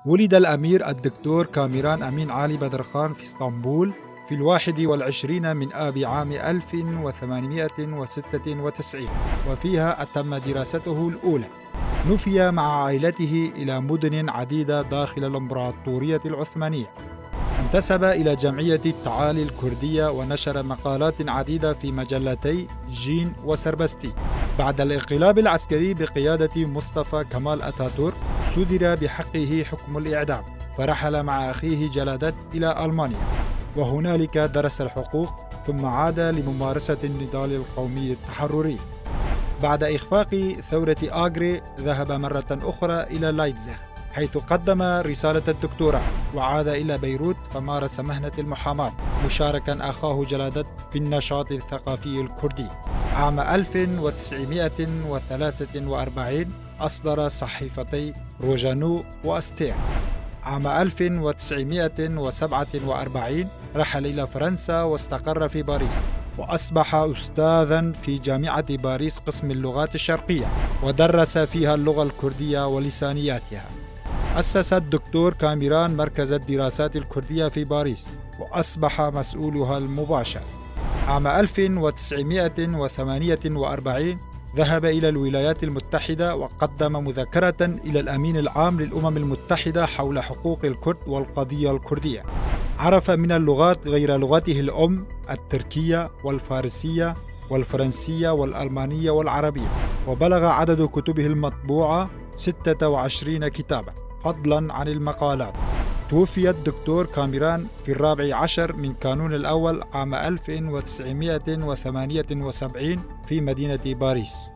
ولد الأمير الدكتور كاميران أمين علي بدرخان في اسطنبول في 21 من آب عام 1896، وفيها أتم دراسته الأولى. نفي مع عائلته إلى مدن عديدة داخل الإمبراطورية العثمانية. انتسب إلى جمعية التعالي الكردية ونشر مقالات عديدة في مجلتي جين وسربستي. بعد الانقلاب العسكري بقيادة مصطفى كمال أتاتورك صدر بحقه حكم الإعدام، فرحل مع أخيه جلادت إلى ألمانيا، وهنالك درس الحقوق ثم عاد لممارسة النضال القومي التحرري. بعد إخفاق ثورة آغري ذهب مرة أخرى إلى لايبزيغ حيث قدم رسالة الدكتوراه، وعاد إلى بيروت فمارس مهنة المحاماة مشاركا أخاه جلادت في النشاط الثقافي الكردي. عام 1943 أصدر صحيفتي روجانو وأستير. عام 1947 رحل إلى فرنسا واستقر في باريس، وأصبح أستاذا في جامعة باريس قسم اللغات الشرقية، ودرس فيها اللغة الكردية ولسانياتها. أسس الدكتور كاميران مركز الدراسات الكردية في باريس، وأصبح مسؤولها المباشر. عام 1948 ذهب إلى الولايات المتحدة وقدم مذكرة إلى الأمين العام للأمم المتحدة حول حقوق الكرد والقضية الكردية. عرف من اللغات غير لغته الأم التركية والفارسية والفرنسية والألمانية والعربية، وبلغ عدد كتبه المطبوعة 26 كتابا فضلا عن المقالات. توفي الدكتور كاميران في 14 من كانون الأول عام 1978 في مدينة باريس.